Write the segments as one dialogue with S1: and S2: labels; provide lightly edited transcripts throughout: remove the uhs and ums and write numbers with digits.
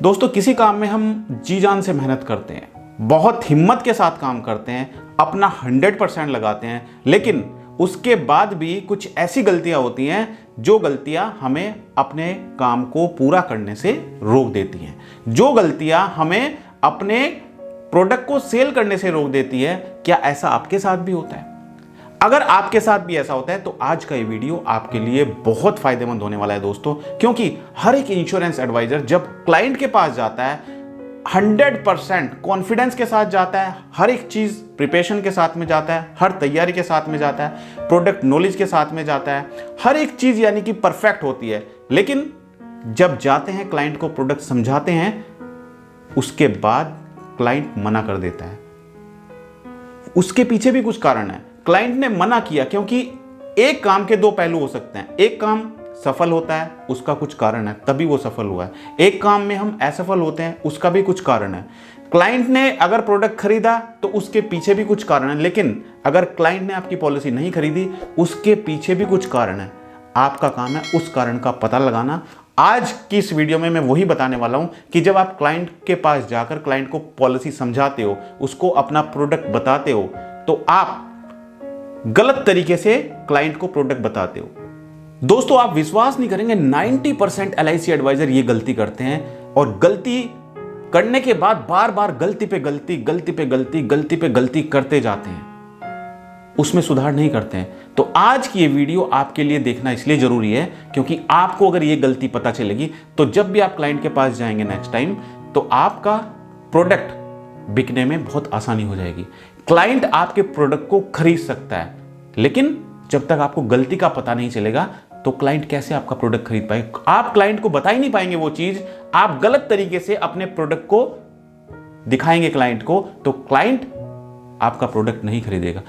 S1: दोस्तों, किसी काम में हम जी जान से मेहनत करते हैं, बहुत हिम्मत के साथ काम करते हैं, अपना 100% लगाते हैं, लेकिन उसके बाद भी कुछ ऐसी गलतियां होती हैं जो गलतियां हमें अपने काम को पूरा करने से रोक देती हैं, जो गलतियां हमें अपने प्रोडक्ट को सेल करने से रोक देती है। क्या ऐसा आपके साथ भी होता है? अगर आपके साथ भी ऐसा होता है तो आज का ये वीडियो आपके लिए बहुत फायदेमंद होने वाला है दोस्तों, क्योंकि हर एक इंश्योरेंस एडवाइजर जब क्लाइंट के पास जाता है 100% कॉन्फिडेंस के साथ जाता है, हर एक चीज प्रिपरेशन के साथ में जाता है, हर तैयारी के साथ में जाता है, प्रोडक्ट नॉलेज के साथ में जाता है, हर एक चीज यानी कि परफेक्ट होती है। लेकिन जब जाते हैं क्लाइंट को प्रोडक्ट समझाते हैं, उसके बाद क्लाइंट मना कर देता है। उसके पीछे भी कुछ कारण है। क्लाइंट ने मना किया क्योंकि एक काम के दो पहलू हो सकते हैं। एक काम सफल होता है, उसका कुछ कारण है, तभी वो सफल हुआ है। एक काम में हम असफल होते हैं, उसका भी कुछ कारण है। क्लाइंट ने अगर प्रोडक्ट खरीदा तो उसके पीछे भी कुछ कारण है, लेकिन अगर क्लाइंट ने आपकी पॉलिसी नहीं खरीदी, उसके पीछे भी कुछ कारण है। आपका काम है उस कारण का पता लगाना। आज की इस वीडियो में मैं वही बताने वाला हूं कि जब आप क्लाइंट के पास जाकर क्लाइंट को पॉलिसी समझाते हो, उसको अपना प्रोडक्ट बताते हो, तो आप गलत तरीके से क्लाइंट को प्रोडक्ट बताते हो। दोस्तों, आप विश्वास नहीं करेंगे, 90% एलआईसी एडवाइजर ये गलती करते हैं और गलती करने के बाद बार बार गलती पे गलती, गलती पे गलती, गलती पे गलती करते जाते हैं, उसमें सुधार नहीं करते हैं। तो आज की ये वीडियो आपके लिए देखना इसलिए जरूरी है क्योंकि आपको अगर ये गलती पता चलेगी तो जब भी आप क्लाइंट के पास जाएंगे नेक्स्ट टाइम, तो आपका प्रोडक्ट बिकने में बहुत आसानी हो जाएगी। क्लाइंट आपके प्रोडक्ट को खरीद सकता है, लेकिन जब तक आपको गलती का पता नहीं चलेगा तो क्लाइंट कैसे आपका प्रोडक्ट खरीद पाएगा? आप क्लाइंट को बता ही नहीं पाएंगे वो चीज, आप गलत तरीके से अपने प्रोडक्ट को दिखाएंगे क्लाइंट को, तो क्लाइंट आपका प्रोडक्ट नहीं खरीदेगा।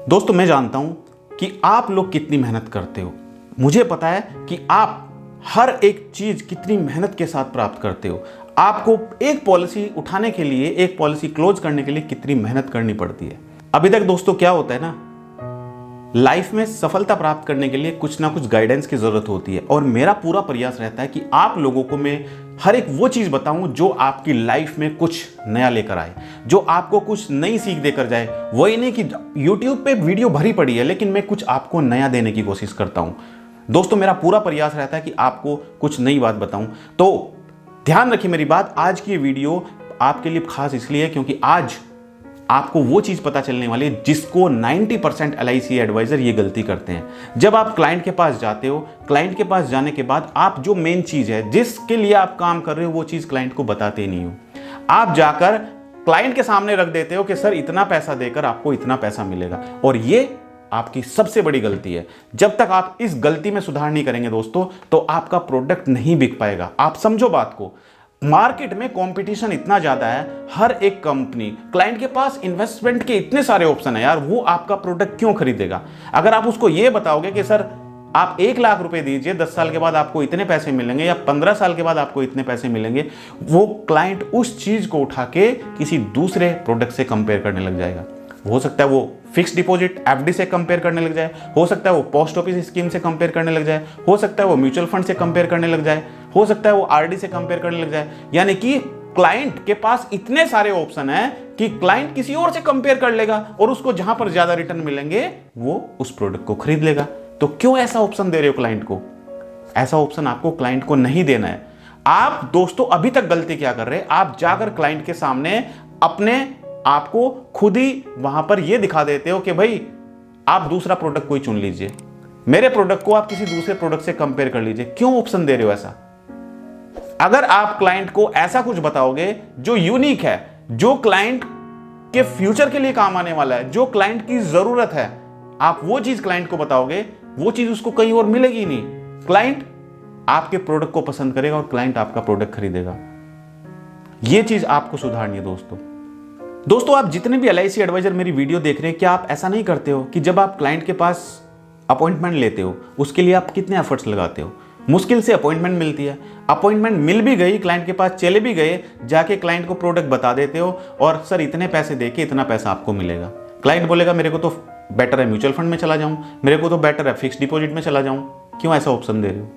S1: दोस्तों, मैं जानता हूं कि आप लोग कितनी मेहनत करते हो। मुझे पता है कि आप हर एक चीज कितनी मेहनत के साथ प्राप्त करते हो। आपको एक पॉलिसी उठाने के लिए, एक पॉलिसी क्लोज करने के लिए कितनी मेहनत करनी पड़ती है। अभी तक दोस्तों क्या होता है ना, लाइफ में सफलता प्राप्त करने के लिए कुछ ना कुछ गाइडेंस की जरूरत होती है, और मेरा पूरा प्रयास रहता है कि आप लोगों को मैं हर एक वो चीज बताऊं जो आपकी लाइफ में कुछ नया लेकर आए, जो आपको कुछ नई सीख देकर जाए। वही नहीं कि YouTube पे वीडियो भरी पड़ी है, लेकिन मैं कुछ आपको नया देने की कोशिश करता हूं। दोस्तों, मेरा पूरा प्रयास रहता है कि आपको कुछ नई बात बताऊं। तो ध्यान रखिए मेरी बात, आज की वीडियो आपके लिए खास इसलिए है क्योंकि आज आपको वो चीज पता चलने वाली है जिसको 90% एलआईसी एडवाइजर ये गलती करते हैं। जब आप क्लाइंट के पास जाते हो, क्लाइंट के पास जाने के बाद आप जो मेन चीज है जिसके लिए आप काम कर रहे हो, वो चीज क्लाइंट को बताते ही नहीं हो। आप जाकर क्लाइंट के सामने रख देते हो कि सर इतना पैसा देकर आपको इतना पैसा मिलेगा, और ये आपकी सबसे बड़ी गलती है। जब तक आप इस गलती में सुधार नहीं करेंगे दोस्तों, तो आपका प्रोडक्ट नहीं बिक पाएगा। आप समझो बात को, मार्केट में कंपटीशन इतना ज्यादा है, हर एक कंपनी, क्लाइंट के पास इन्वेस्टमेंट के इतने सारे ऑप्शन है यार, वो आपका प्रोडक्ट क्यों खरीदेगा? अगर आप उसको ये बताओगे कि सर आप 1 लाख रुपए दीजिए, 10 साल के बाद आपको इतने पैसे मिलेंगे, या 15 साल के बाद आपको इतने पैसे मिलेंगे, वो क्लाइंट उस चीज को उठा के किसी दूसरे प्रोडक्ट से कंपेयर करने लग जाएगा। हो सकता है वो फिक्स डिपॉजिट एफडी से कंपेयर करने लग जाए, हो सकता है वो पोस्ट ऑफिस स्कीम से कंपेयर करने लग जाए, हो सकता है वो म्यूचुअल फंड से कंपेयर करने लग जाए, हो सकता है वो आरडी से कंपेयर करने लग जाए। यानी कि क्लाइंट के पास इतने सारे ऑप्शन है कि क्लाइंट किसी और से कंपेयर कर लेगा, और उसको जहां पर ज्यादा रिटर्न मिलेंगे वो उस प्रोडक्ट को खरीद लेगा। तो क्यों ऐसा ऑप्शन दे रहे हो क्लाइंट को? ऐसा ऑप्शन आपको क्लाइंट को नहीं देना है। आप दोस्तों अभी तक गलती क्या कर रहे हैं, आप जाकर क्लाइंट के सामने अपने आपको खुद ही वहां पर यह दिखा देते हो कि भाई आप दूसरा प्रोडक्ट कोई चुन लीजिए, मेरे प्रोडक्ट को आप किसी दूसरे प्रोडक्ट से कंपेयर कर लीजिए। क्यों ऑप्शन दे रहे हो ऐसा? अगर आप क्लाइंट को ऐसा कुछ बताओगे जो यूनिक है, जो क्लाइंट के फ्यूचर के लिए काम आने वाला है, जो क्लाइंट की जरूरत है, आप वो चीज क्लाइंट को बताओगे, वो चीज उसको कहीं और मिलेगी नहीं। क्लाइंट आपके प्रोडक्ट को पसंद करेगा और क्लाइंट आपका प्रोडक्ट खरीदेगा। यह चीज आपको सुधारनी है दोस्तों, आप जितने भी एलआईसी एडवाइजर मेरी वीडियो देख रहे हैं, क्या आप ऐसा नहीं करते हो कि जब आप क्लाइंट के पास अपॉइंटमेंट लेते हो, उसके लिए आप कितने एफर्ट्स लगाते हो? मुश्किल से अपॉइंटमेंट मिलती है, अपॉइंटमेंट मिल भी गई, क्लाइंट के पास चले भी गए, जाके क्लाइंट को प्रोडक्ट बता देते हो और सर इतने पैसे देके इतना पैसा आपको मिलेगा। क्लाइंट बोलेगा मेरे को तो बेटर है म्यूचुअल फंड में चला जाऊं, मेरे को तो बेटर है फिक्स डिपॉजिट में चला जाऊं। क्यों ऐसा ऑप्शन दे रहे हो?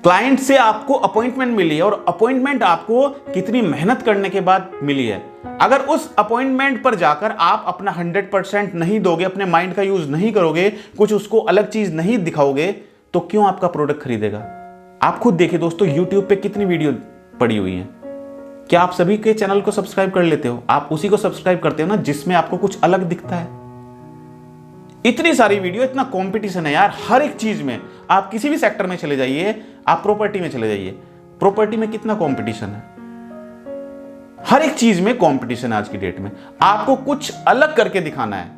S1: क्लाइंट से आपको अपॉइंटमेंट मिली है और अपॉइंटमेंट आपको कितनी मेहनत करने के बाद मिली है। अगर उस अपॉइंटमेंट पर जाकर आप अपना 100% नहीं दोगे, अपने माइंड का यूज नहीं करोगे, कुछ उसको अलग चीज नहीं दिखाओगे, तो क्यों आपका प्रोडक्ट खरीदेगा? आप खुद देखिए दोस्तों, YouTube पे कितनी वीडियो पड़ी हुई है। क्या आप सभी के चैनल को सब्सक्राइब कर लेते हो? आप उसी को सब्सक्राइब करते हो ना जिसमें आपको कुछ अलग दिखता है। इतनी सारी वीडियो, इतना कंपटीशन है यार हर एक चीज में। आप किसी भी सेक्टर में चले जाइए, आप प्रॉपर्टी में चले जाइए, प्रॉपर्टी में कितना कंपटीशन है, हर एक चीज में कंपटीशन है आज की डेट में। आपको कुछ अलग करके दिखाना है,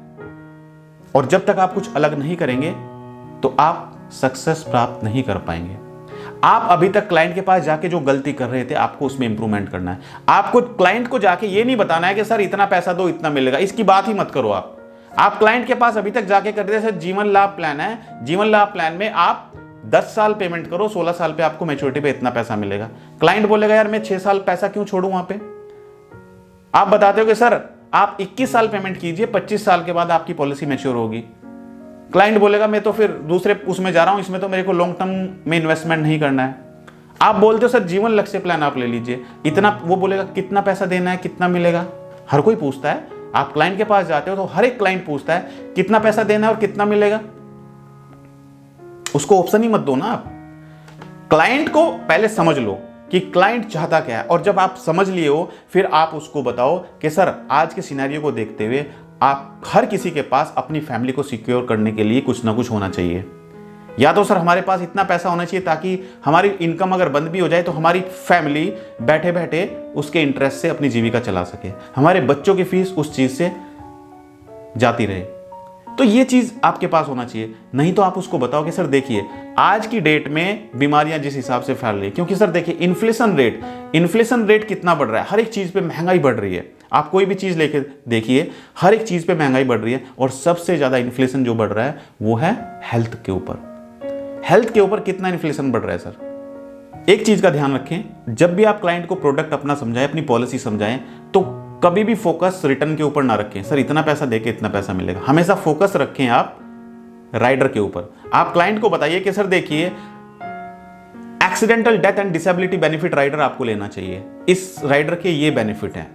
S1: और जब तक आप कुछ अलग नहीं करेंगे तो आप सक्सेस प्राप्त नहीं कर पाएंगे। आप अभी तक क्लाइंट के पास जाके जो गलती कर रहे थे, आपको उसमें इंप्रूवमेंट करना है। आपको क्लाइंट को जाके ये नहीं बताना है कि सर इतना पैसा दो इतना मिलेगा, इसकी बात ही मत करो। आप क्लाइंट के पास अभी तक जाके कर रहे थे, सर जीवन लाभ प्लान है, जीवन लाभ प्लान में आप 10 साल पेमेंट करो, 16 साल पे आपको मैच्योरिटी पे इतना पैसा मिलेगा। क्लाइंट बोलेगा यार मैं 6 साल पैसा क्यों छोड़ू वहां पे। आप बताते हो कि सर आप 21 साल पेमेंट कीजिए, 25 साल के बाद आपकी पॉलिसी मैच्योर होगी। क्लाइंट बोलेगा मैं तो फिर दूसरे उसमें जा रहा हूं, इसमें तो मेरे को लॉन्ग टर्म में इन्वेस्टमेंट नहीं करना है। आप बोलते हो सर जीवन लक्ष्य प्लान आप ले लीजिए, इतना, वो बोलेगा कितना पैसा देना है, कितना मिलेगा। हर कोई पूछता है, आप क्लाइंट के पास जाते हो तो हर एक क्लाइंट पूछता है कितना पैसा देना है और कितना मिलेगा। उसको ऑप्शन ही मत दो ना। आप क्लाइंट को पहले समझ लो कि क्लाइंट चाहता क्या है, और जब आप समझ लिए हो फिर आप उसको बताओ कि सर आज के सिनेरियो को देखते हुए आप हर किसी के पास अपनी फैमिली को सिक्योर करने के लिए कुछ ना कुछ होना चाहिए। या तो सर हमारे पास इतना पैसा होना चाहिए ताकि हमारी इनकम अगर बंद भी हो जाए तो हमारी फैमिली बैठे बैठे उसके इंटरेस्ट से अपनी जीविका चला सके, हमारे बच्चों की फीस उस चीज से जाती रहे। तो ये चीज आपके पास होना चाहिए। नहीं तो आप उसको बताओ कि सर देखिए आज की डेट में बीमारियां जिस हिसाब से फैल रही है, क्योंकि सर देखिए इन्फ्लेशन रेट कितना बढ़ रहा है, हर एक चीज पे महंगाई बढ़ रही है। आप कोई भी चीज लेके देखिए, हर एक चीज पे महंगाई बढ़ रही है, और सबसे ज्यादा इन्फ्लेशन जो बढ़ रहा है वो है हेल्थ के ऊपर। हेल्थ के ऊपर कितना इन्फ्लेशन बढ़ रहा है सर। एक चीज का ध्यान रखें, जब भी आप क्लाइंट को प्रोडक्ट अपना समझाएं, अपनी पॉलिसी समझाएं, तो कभी भी फोकस रिटर्न के ऊपर ना रखें, सर इतना पैसा देके इतना पैसा मिलेगा। हमेशा फोकस रखें आप राइडर के ऊपर। आप क्लाइंट को बताइए कि सर देखिए accidental death and disability benefit rider आपको लेना चाहिए, इस राइडर के ये बेनिफिट हैं।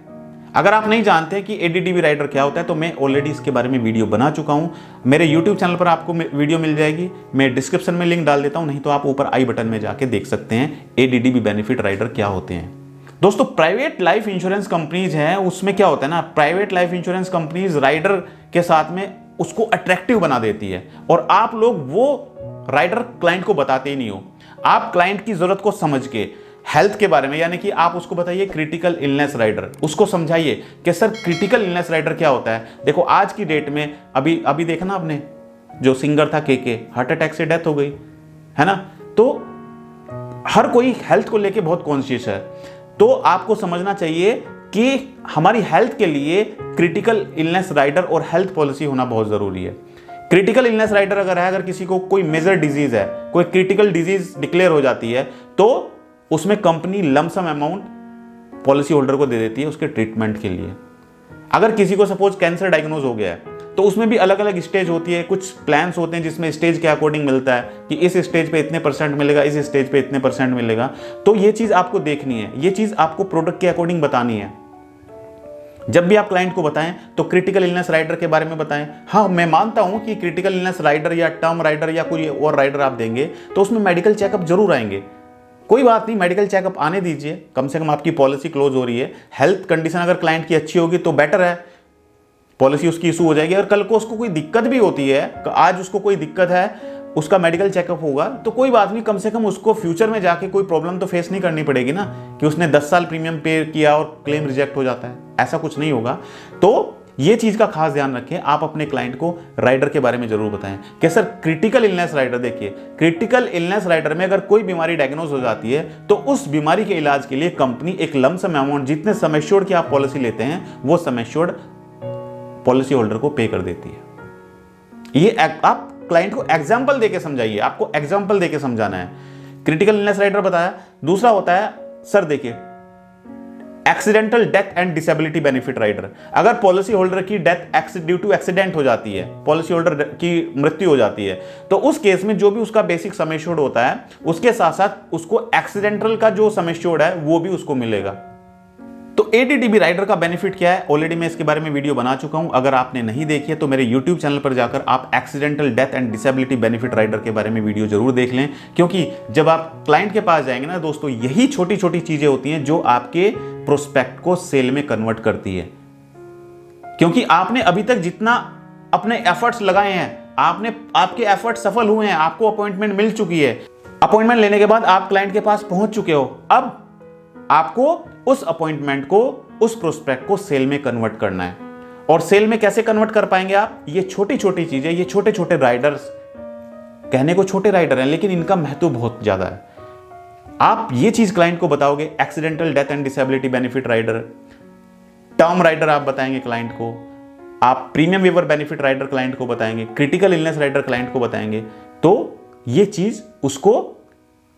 S1: अगर आप नहीं जानते कि एडीडीबी राइडर क्या होता है तो मैं ऑलरेडी इसके बारे में वीडियो बना चुका हूं, मेरे यूट्यूब चैनल पर आपको वीडियो मिल जाएगी, मैं डिस्क्रिप्शन में लिंक डाल देता हूं, नहीं तो आप ऊपर आई बटन में जाके देख सकते हैं एडीडीबी बेनिफिट राइडर क्या होते हैं। दोस्तों प्राइवेट लाइफ इंश्योरेंस कंपनीज हैं, उसमें क्या होता है ना, private life insurance companies rider के साथ में उसको अट्रैक्टिव बना देती है, और आप लोग वो राइडर क्लाइंट को बताते ही नहीं हो। आप क्लाइंट की जरूरत को समझ के हेल्थ के बारे में, यानी कि आप उसको बताइए क्रिटिकल इलनेस राइडर, उसको समझाइए कि सर क्रिटिकल इलनेस राइडर क्या होता है। देखो आज की डेट में अभी देखा ना आपने, जो सिंगर था के हार्ट अटैक से डेथ हो गई है ना। तो हर कोई हेल्थ को लेके बहुत कॉन्शियस है, तो आपको समझना चाहिए कि हमारी हेल्थ के लिए क्रिटिकल इलनेस राइडर और हेल्थ पॉलिसी होना बहुत जरूरी है। क्रिटिकल इलनेस राइडर अगर है, अगर किसी को कोई मेजर डिजीज है, कोई क्रिटिकल डिजीज डिक्लेयर हो जाती है, तो उसमें company lump sum amount policy holder को दे देती है उसके ट्रीटमेंट के लिए। अगर किसी को सपोज कैंसर डायग्नोज हो गया है, तो उसमें भी अलग अलग स्टेज होती है, कुछ प्लान्स होते हैं जिसमें स्टेज के अकॉर्डिंग मिलता है कि इस स्टेज पे इतने % मिलेगा, इस स्टेज पे इतने % मिलेगा। तो ये चीज आपको देखनी है, ये चीज आपको प्रोडक्ट के अकॉर्डिंग बतानी है। जब भी आप क्लाइंट को बताएं तो क्रिटिकल इलनेस राइडर के बारे में बताएं। हाँ मैं मानता हूं कि क्रिटिकल इलनेस राइडर या टर्म राइडर या कोई और राइडर आप देंगे तो उसमें मेडिकल चेकअप जरूर आएंगे, कोई बात नहीं, मेडिकल चेकअप आने दीजिए, कम से कम आपकी पॉलिसी क्लोज हो रही है। हेल्थ कंडीशन अगर क्लाइंट की अच्छी होगी तो बेटर है, पॉलिसी उसकी इशू हो जाएगी। और कल को उसको कोई दिक्कत भी होती है, आज उसको कोई दिक्कत है, उसका मेडिकल चेकअप होगा तो कोई बात नहीं, कम से कम उसको फ्यूचर में जाके कोई प्रॉब्लम तो फेस नहीं करनी पड़ेगी ना, कि उसने 10 साल प्रीमियम पे किया और क्लेम रिजेक्ट हो जाता है, ऐसा कुछ नहीं होगा। तो ये चीज का खास ध्यान रखें, आप अपने क्लाइंट को राइडर के बारे में जरूर बताएं कि सर क्रिटिकल इलनेस राइडर, देखिए क्रिटिकल इलनेस राइडर में अगर कोई बीमारी डायग्नोज हो जाती है तो उस बीमारी के इलाज के लिए कंपनी एक लमसम अमाउंट, जितने सम एश्योर्ड की आप पॉलिसी लेते हैं वो सम एश्योर्ड पॉलिसी होल्डर को पे कर देती है। ये आप क्लाइंट को एग्जाम्पल देके समझाइए, आपको एग्जाम्पल देके समझाना है। क्रिटिकल इलनेस राइडर बताया। दूसरा होता है, सर देखिए accidental death and disability benefit rider, अगर पॉलिसी होल्डर की डेथ ड्यू टू एक्सीडेंट हो जाती है, पॉलिसी होल्डर की मृत्यु हो जाती है, तो उस केस में जो भी उसका बेसिक सम एश्योर्ड होता है उसके साथ साथ उसको एक्सीडेंटल का जो सम एश्योर्ड है वो भी उसको मिलेगा। तो एडीडीबी राइडर का बेनिफिट क्या है, ऑलरेडी मैं इसके बारे में वीडियो बना चुका हूं, अगर आपने नहीं देखी है तो मेरे यूट्यूब चैनल पर जाकर आप accidental death and disability benefit rider के बारे में वीडियो जरूर देख लें, क्योंकि जब आप क्लाइंट के पास जाएंगे ना दोस्तों, यही छोटी छोटी चीजें होती हैं जो आपके प्रोस्पेक्ट को सेल में कन्वर्ट करती है। क्योंकि आपने अभी तक जितना अपने एफर्ट्स लगाए हैं, आपके एफर्ट सफल हुए हैं, आपको अपॉइंटमेंट मिल चुकी है, अपॉइंटमेंट लेने के बाद आप क्लाइंट के पास पहुंच चुके हो, अब आपको उस अपॉइंटमेंट को, उस प्रोस्पेक्ट को सेल में कन्वर्ट करना है। और सेल में कैसे कन्वर्ट कर पाएंगे आप? ये छोटी छोटी चीजें, ये छोटे छोटे राइडर्स, कहने को छोटे राइडर हैं लेकिन इनका महत्व बहुत ज्यादा है। आप ये चीज क्लाइंट को बताओगे, accidental death and disability benefit rider, term rider आप बताएंगे क्लाइंट को, आप premium waiver benefit rider client को बताएंगे, क्रिटिकल इलनेस राइडर क्लाइंट को बताएंगे, तो ये चीज उसको,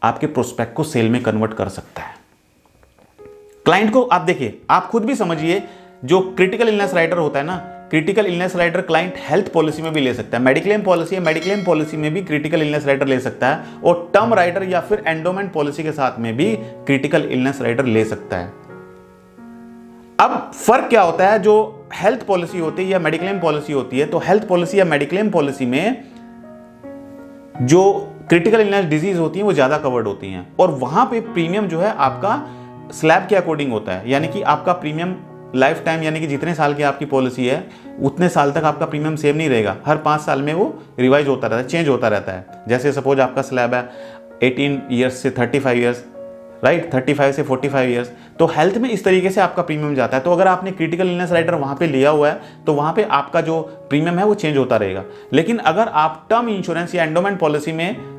S1: आपके प्रोस्पेक्ट को सेल में कन्वर्ट कर सकता है। क्लाइंट को आप देखिए, आप खुद भी समझिए, जो क्रिटिकल इलनेस राइडर होता है ना, critical illness rider client health policy में भी ले सकता है, मेडिक्लेम पॉलिसी है, मेडिक्लेम पॉलिसी में भी क्रिटिकल इलनेस राइडर ले सकता है, और टर्म राइडर या फिर एंडोमेंट पॉलिसी के साथ में भी क्रिटिकल इलनेस राइडर ले सकता है। अब फर्क क्या होता है, जो हेल्थ पॉलिसी होती है या मेडिक्लेम पॉलिसी होती है, तो हेल्थ पॉलिसी या मेडिक्लेम पॉलिसी में जो क्रिटिकल इलनेस डिजीज होती है वो ज्यादा कवर्ड होती हैं, और वहां पे प्रीमियम जो है आपका स्लैब के अकॉर्डिंग होता है, यानी कि आपका प्रीमियम लाइफ टाइम, यानी कि जितने साल की आपकी पॉलिसी है उतने साल तक आपका प्रीमियम सेम नहीं रहेगा, हर 5 साल में वो रिवाइज होता रहता है, चेंज होता रहता है। जैसे सपोज आपका स्लैब है 18 ईयर्स से 35 ईयर्स, राइट, 35 से 45 ईयर्स, तो हेल्थ में इस तरीके से आपका प्रीमियम जाता है। तो अगर आपने क्रिटिकल इलनेस राइडर वहां पे लिया हुआ है तो वहां पे आपका जो प्रीमियम है वो चेंज होता रहेगा। लेकिन अगर आप टर्म इंश्योरेंस या एंडोमेंट पॉलिसी में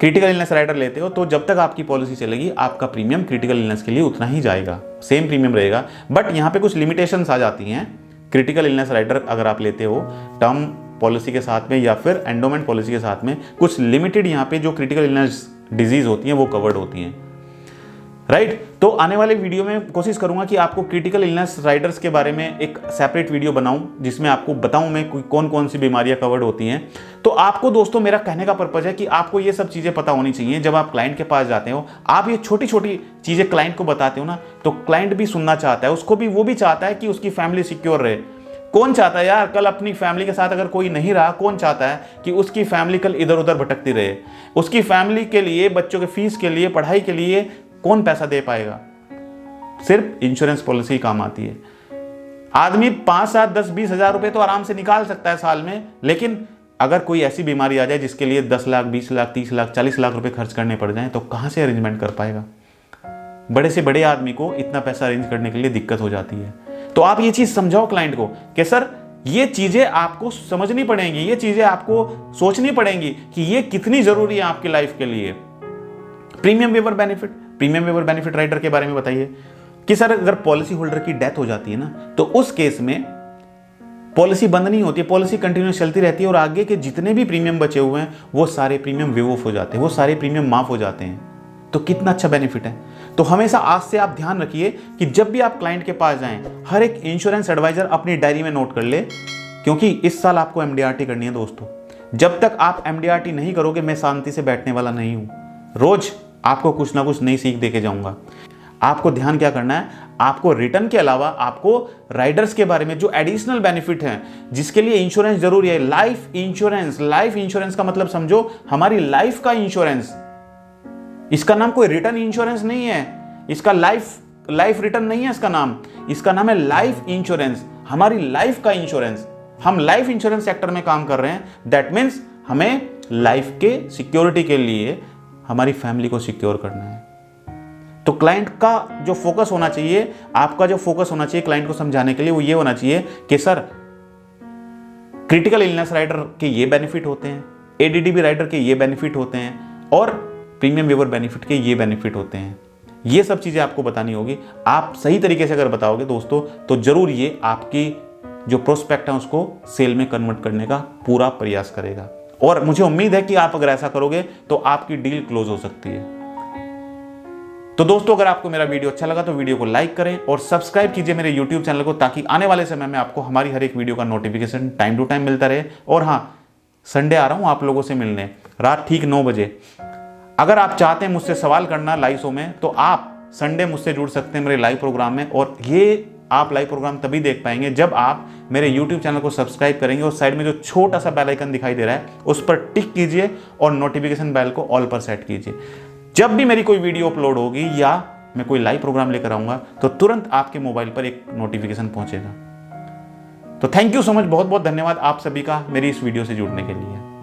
S1: क्रिटिकल इलनेस राइडर लेते हो तो जब तक आपकी पॉलिसी चलेगी आपका प्रीमियम क्रिटिकल इलनेस के लिए उतना ही जाएगा, सेम प्रीमियम रहेगा। बट यहाँ पे कुछ लिमिटेशंस आ जाती हैं। क्रिटिकल इलनेस राइडर अगर आप लेते हो टर्म पॉलिसी के साथ में या फिर एंडोमेंट पॉलिसी के साथ में, कुछ लिमिटेड यहाँ पे जो क्रिटिकल इलनेस डिजीज होती हैं वो कवर्ड होती हैं, राइट। तो आने वाले वीडियो में कोशिश करूंगा कि आपको क्रिटिकल इलनेस राइडर्स के बारे में एक सेपरेट वीडियो बनाऊं जिसमें आपको बताऊं मैं कौन कौन सी बीमारियां कवर्ड होती हैं। तो आपको दोस्तों मेरा कहने का पर्पज है कि आपको ये सब चीजें पता होनी चाहिए। जब आप क्लाइंट के पास जाते हो, आप ये छोटी छोटी चीजें क्लाइंट को बताते हो ना, तो क्लाइंट भी सुनना चाहता है, उसको भी, वो भी चाहता है कि उसकी फैमिली सिक्योर रहे। कौन चाहता है यार कल अपनी फैमिली के साथ अगर कोई नहीं रहा, कौन चाहता है कि उसकी फैमिली कल इधर उधर भटकती रहे? उसकी फैमिली के लिए, बच्चों के फीस के लिए, पढ़ाई के लिए कौन पैसा दे पाएगा? सिर्फ इंश्योरेंस पॉलिसी काम आती है। आदमी 5, 7, 10, 20 हजार रुपए तो आराम से निकाल सकता है साल में, लेकिन अगर कोई ऐसी बीमारी आ जाए जिसके लिए 10 लाख, 20 लाख, 30 लाख, 40 लाख रुपए खर्च करने पड़ जाए तो कहां से अरेंजमेंट कर पाएगा? बड़े से बड़े आदमी को इतना पैसा अरेंज करने के लिए दिक्कत हो जाती है। तो आप ये चीज समझाओ क्लाइंट को कि सर ये चीजें आपको समझनी पड़ेंगी, ये चीजें आपको सोचनी पड़ेंगी कि ये कितनी जरूरी है आपकी लाइफ के लिए। Premium waiver benefit, premium waiver benefit rider के बारे में बताइए कि सर अगर पॉलिसी होल्डर की डेथ हो जाती है ना, तो उस केस में पॉलिसी बंद नहीं होती है, पॉलिसी कंटिन्यूस चलती रहती है और आगे के जितने भी प्रीमियम बचे हुए हैं वो सारे प्रीमियम वेव ऑफ हो जाते हैं, वो सारे प्रीमियम माफ हो जाते हैं। तो कितना अच्छा बेनिफिट है। तो हमेशा आज से आप ध्यान रखिए कि जब भी आप क्लाइंट के पास जाएं, हर एक इंश्योरेंस एडवाइजर अपनी डायरी में नोट कर ले, क्योंकि इस साल आपको एमडीआरटी करनी है दोस्तों। जब तक आप एमडीआरटी नहीं करोगे मैं शांति से बैठने वाला नहीं हूं। रोज आपको कुछ ना कुछ नई सीख देके जाऊंगा। आपको ध्यान क्या करना है, आपको रिटर्न के अलावा आपको राइडर्स के बारे में जो एडिशनल बेनिफिट हैं, जिसके लिए इंश्योरेंस जरूरी है, लाइफ इंश्योरेंस। लाइफ इंश्योरेंस का मतलब समझो हमारी लाइफ का इंश्योरेंस। इसका नाम कोई रिटर्न इंश्योरेंस नहीं है, इसका लाइफ रिटर्न नहीं है इसका नाम है लाइफ इंश्योरेंस, हमारी लाइफ का इंश्योरेंस। हम लाइफ इंश्योरेंस सेक्टर में काम कर रहे हैं, दैट मीन्स हमें लाइफ के सिक्योरिटी के लिए हमारी फैमिली को सिक्योर करना है। तो क्लाइंट का जो फोकस होना चाहिए, आपका जो फोकस होना चाहिए क्लाइंट को समझाने के लिए, वो ये होना चाहिए कि सर क्रिटिकल इलनेस राइडर के ये बेनिफिट होते हैं, एडीडीबी राइडर के ये बेनिफिट होते हैं, और प्रीमियम वेवर बेनिफिट के ये बेनिफिट होते हैं। ये सब चीजें आपको बतानी होगी। आप सही तरीके से अगर बताओगे दोस्तों, तो जरूर ये आपकी जो प्रोस्पेक्ट है उसको सेल में कन्वर्ट करने का पूरा प्रयास करेगा। और मुझे उम्मीद है कि आप अगर ऐसा करोगे तो आपकी डील क्लोज हो सकती है। तो दोस्तों, अगर आपको मेरा वीडियो अच्छा लगा तो वीडियो को लाइक करें और सब्सक्राइब कीजिए मेरे YouTube चैनल को, ताकि आने वाले समय में आपको हमारी हर एक वीडियो का नोटिफिकेशन टाइम टू टाइम मिलता रहे। और हाँ, संडे आ रहा हूँ आप लोगों से मिलने, रात ठीक 9 बजे। अगर आप चाहते हैं मुझसे सवाल करना लाइव शो में, तो आप संडे मुझसे जुड़ सकते हैं मेरे लाइव प्रोग्राम में। और ये आप लाइव प्रोग्राम तभी देख पाएंगे जब आप मेरे YouTube चैनल को सब्सक्राइब करेंगे और साइड में जो छोटा सा बेल आइकन दिखाई दे रहा है उस पर टिक कीजिए और नोटिफिकेशन बेल को ऑल पर सेट कीजिए। जब भी मेरी कोई वीडियो अपलोड होगी या मैं कोई लाइव प्रोग्राम लेकर आऊंगा तो तुरंत आपके मोबाइल पर एक नोटिफिकेशन पहुंचेगा। तो थैंक यू सो मच, बहुत बहुत धन्यवाद आप सभी का मेरी इस वीडियो से जुड़ने के लिए।